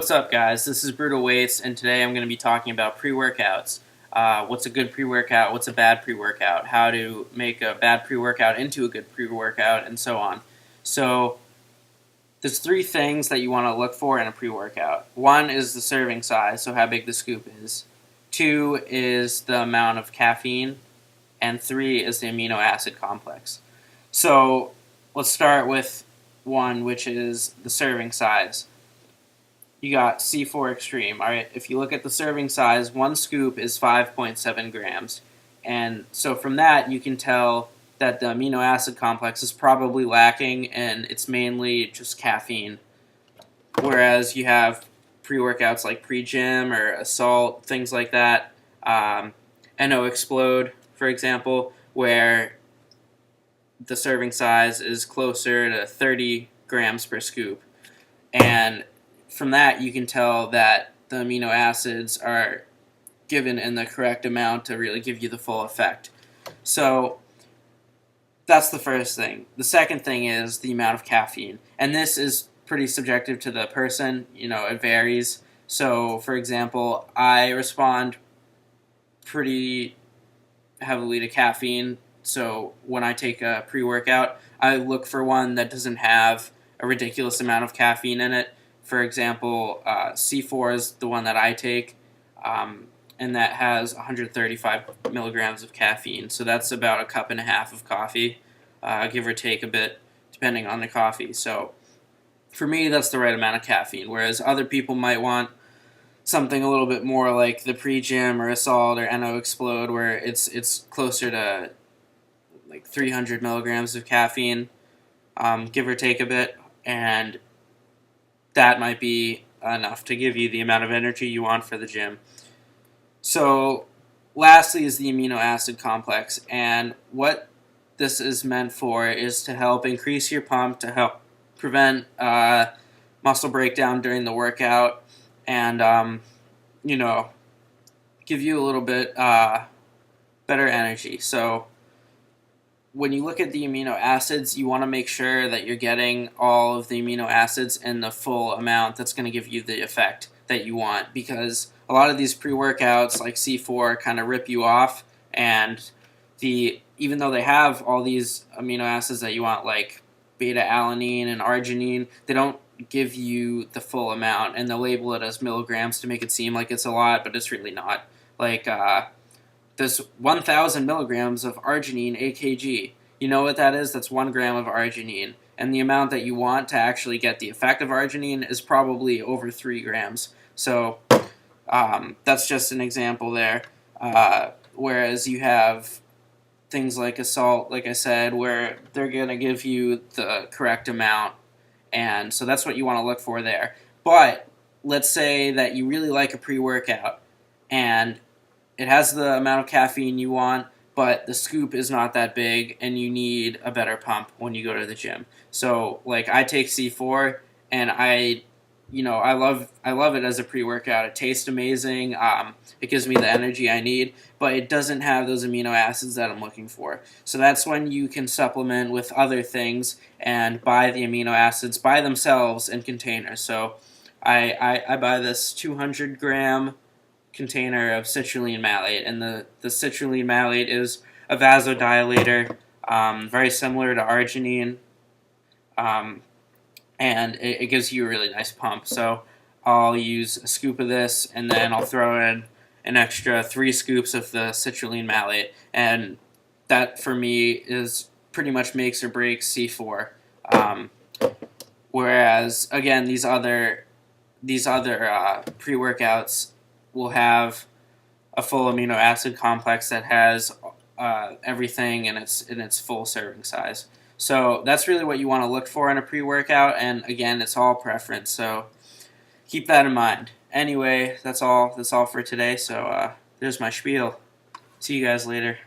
What's up, guys? This is Brutal Weights, and today I'm going to be talking about pre-workouts. What's a good pre-workout, what's a bad pre-workout, how to make a bad pre-workout into a good pre-workout, and so on. So there's three things that you want to look for in a pre-workout. One is the serving size, so how big the scoop is. Two is the amount of caffeine, and three is the amino acid complex. So let's start with one, which is the serving size. You got C4 Extreme. All right, if you look at the serving size, one scoop is 5.7 grams. And so from that, you can tell that the amino acid complex is probably lacking, and it's mainly just caffeine. Whereas you have pre-workouts like pre-gym or assault, things like that. NO Explode, for example, where the serving size is closer to 30 grams per scoop. And from that, you can tell that the amino acids are given in the correct amount to really give you the full effect. So that's the first thing. The second thing is the amount of caffeine. And this is pretty subjective to the person. You know, it varies. So, for example, I respond pretty heavily to caffeine. So when I take a pre-workout, I look for one that doesn't have a ridiculous amount of caffeine in it. For example, C4 is the one that I take, and that has 135 milligrams of caffeine. So that's about a cup and a half of coffee, give or take a bit, depending on the coffee. So for me, that's the right amount of caffeine, whereas other people might want something a little bit more like the pre-gym or assault or NO Explode, where it's closer to like 300 milligrams of caffeine, give or take a bit, and that might be enough to give you the amount of energy you want for the gym. So lastly is the amino acid complex, and what this is meant for is to help increase your pump, to help prevent muscle breakdown during the workout, and give you a little bit better energy. So when you look at the amino acids, you want to make sure that you're getting all of the amino acids in the full amount that's going to give you the effect that you want, because a lot of these pre-workouts like C4 kind of rip you off, and even though they have all these amino acids that you want, like beta-alanine and arginine, they don't give you the full amount, and they'll label it as milligrams to make it seem like it's a lot, but it's really not. Like there's 1,000 milligrams of arginine AKG. You know what that is? That's 1 gram of arginine. And the amount that you want to actually get the effect of arginine is probably over 3 grams. So that's just an example there. Whereas you have things like assault, like I said, where they're going to give you the correct amount. And so that's what you want to look for there. But let's say that you really like a pre-workout, and it has the amount of caffeine you want, but the scoop is not that big, and you need a better pump when you go to the gym. So, like, I take C4, and I love it as a pre-workout. It tastes amazing. It gives me the energy I need, but it doesn't have those amino acids that I'm looking for. So that's when you can supplement with other things and buy the amino acids by themselves in containers. So I buy this 200-gram container of citrulline malate, and the citrulline malate is a vasodilator, very similar to arginine, and it gives you a really nice pump. So I'll use a scoop of this, and then I'll throw in an extra 3 scoops of the citrulline malate, and that for me is pretty much makes or breaks C4. Whereas again, these other pre-workouts will have a full amino acid complex that has everything in its full serving size. So that's really what you want to look for in a pre-workout, and again, it's all preference, so keep that in mind. Anyway, that's all for today, so there's my spiel. See you guys later.